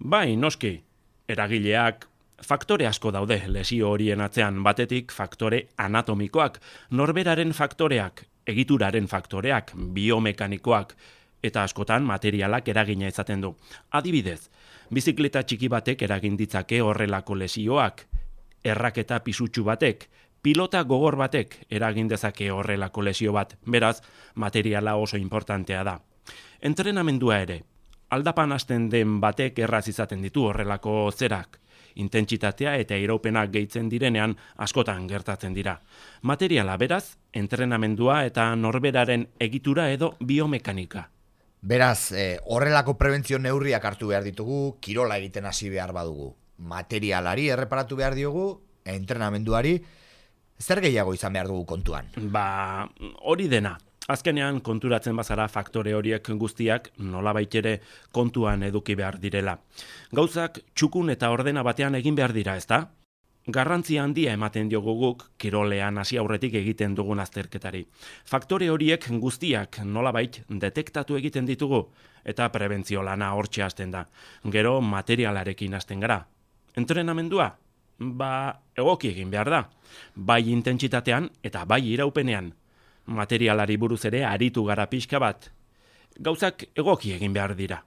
Bai, noski, eragileak faktore asko daude lesio horien atzean, batetik faktore anatomikoak, norberaren faktoreak, egituraren faktoreak, biomekanikoak, eta askotan materialak eragina izaten du. Adibidez, bizikleta txiki batek eragin ditzake horrelako lesioak, erraketa pisutsu batek, pilota gogor batek eragin dezake horrelako lesio bat, beraz, materiala oso importantea da. Entrenamendua ere, aldapan hasten den batek erraz izaten ditu horrelako zerak. Intentsitatea eta iraupenak gehitzen direnean askotan gertatzen dira. Materiala beraz, entrenamendua eta norberaren egitura edo biomekanika. Beraz, horrelako prebentzio neurriak hartu behar ditugu, kirola egiten hasi behar badugu. Materialari erreparatu behar diogu, entrenamenduari, zer gehiago izan behar dugu kontuan? Hori dena. Azkenean konturatzen bazara faktore horiek guztiak nolabait ere kontuan eduki behar direla. Gauzak txukun eta ordena batean egin behar dira, ezta? Garrantzia handia ematen diogu guk kirolean hasi aurretik egiten dugun azterketari. Faktore horiek guztiak nolabait detektatu egiten ditugu eta prebentzio lana hortxe hasten da. Gero materialarekin hasten gara. Entrenamendua? Egoki egin behar da. Bai intentsitatean eta bai iraupenean. Materialari buruz ere aritu gara pixka bat. Gauzak egoki egin behar dira.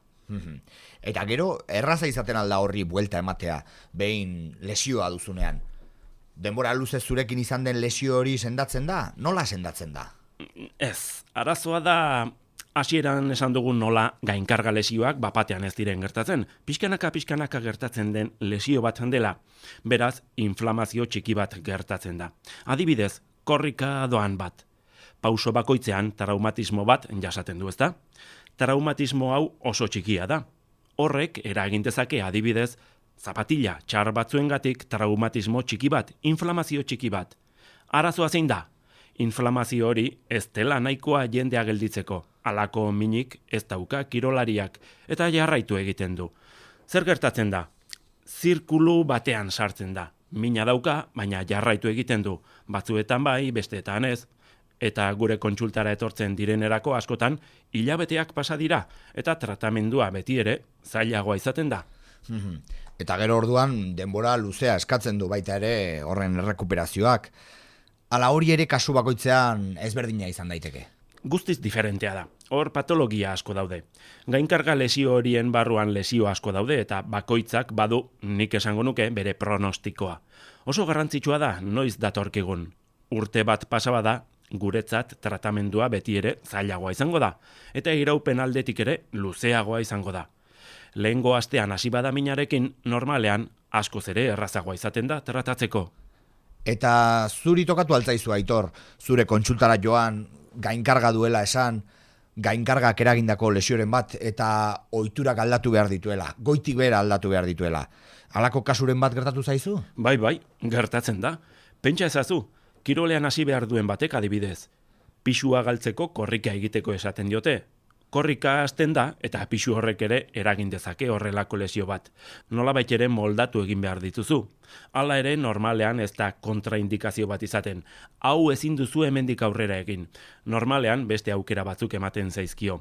Eta gero, erraza izaten alda horri buelta ematea, behin lesioa duzunean. Denbora luzez zurekin izan den lesio hori sendatzen da? Nola sendatzen da? Ez, arazoa da hasieran esan dugun nola gainkarga lesioak bapatean ez diren gertatzen. Pixkanaka gertatzen den lesio bat dela. Beraz, inflamazio txiki bat gertatzen da. Adibidez, korrika doan bat. Pauso bakoitzean traumatismo bat jasaten du, ezta? Traumatismo hau oso txikia da. Horrek eragin dezake adibidez, zapatila txar batzuengatik traumatismo txiki bat, inflamazio txiki bat. Arazoa zein da? Inflamazio hori ez dela nahikoa jendea gelditzeko. Halako minik ez dauka kirolariak eta jarraitu egiten du. Zer gertatzen da? Zirkulu batean sartzen da. Mina dauka, baina jarraitu egiten du. Batzuetan bai, besteetan ez. Eta gure kontsultara etortzen direnerako askotan hilabeteak pasa dira eta tratamendua beti ere zailagoa izaten da. Eta gero orduan denbora luzea eskatzen du baita ere horren errekuperazioak. Ala hori ere kasu bakoitzean ezberdina izan daiteke. Guztiz diferentea da. Hor patologia asko daude. Gainkarga lesio horien barruan lesio asko daude eta bakoitzak badu, nik esango nuke, bere pronostikoa. Oso garrantzitsua da noiz datorkigun. Urte bat pasaba da, guretzat tratamendua beti ere zailagoa izango da, eta iraupen aldetik ere luzeagoa izango da. Lehengo astean hasi bada minarekin, normalean askoz ere errazagoa izaten da tratatzeko. Eta zuri tokatu altzaizu, Aitor, zure kontsultara joan, gainkarga duela esan, gainkargak eragindako lesioren bat, eta ohiturak aldatu behar dituela, goitik behera aldatu behar dituela. Halako kasuren bat gertatu zaizu? Bai, gertatzen da. Pentsa ezazu, kirolean hasi behar duen batek adibidez. Pisua galtzeko korrika egiteko esaten diote. Korrika hasten da eta pisu horrek ere eragin dezake horrelako lesio bat. Nolabait ere moldatu egin behar dituzu. Hala ere normalean ez da kontraindikazio bat izaten. Hau ezin duzu hemendik aurrera egin. Normalean beste aukera batzuk ematen zaizkio.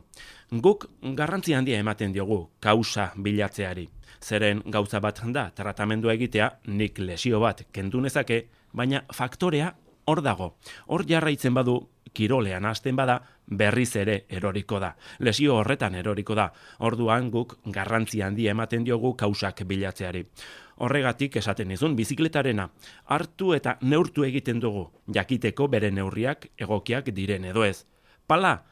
Guk garrantzi handia ematen diogu kausa bilatzeari. Zeren gauza bat da tratamendua egitea, nik lesio bat kendu nezake, baina faktorea hor dago. Hor jarraitzen badu, kirolean hasten bada, berriz ere eroriko da. Lesio horretan eroriko da. Orduan guk garrantzi handia ematen diogu kausak bilatzeari. Horregatik esaten nizun bizikletarena. Hartu eta neurtu egiten dugu. Jakiteko bere neurriak egokiak diren edo ez. Pala,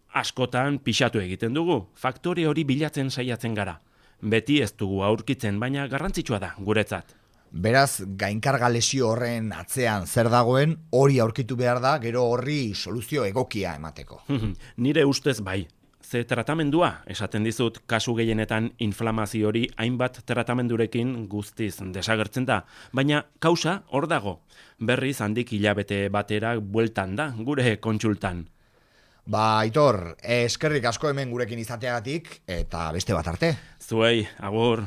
askotan pixatu egiten dugu. Faktore hori bilatzen saiatzen gara. Beti ez dugu aurkitzen, baina garrantzitsua da guretzat. Beraz, gainkarga lesio horren atzean zer dagoen, hori aurkitu behar da, gero horri soluzio egokia emateko. Nire ustez bai. Ze tratamendua, esaten dizut, kasu gehienetan inflamazio hori hainbat tratamendurekin guztiz desagertzen da, baina kausa hor dago. Berriz handik hilabete batera bueltan da, gure kontsultan. Aitor, eskerrik asko hemen gurekin izateagatik, eta beste bat arte. Zuei, agur.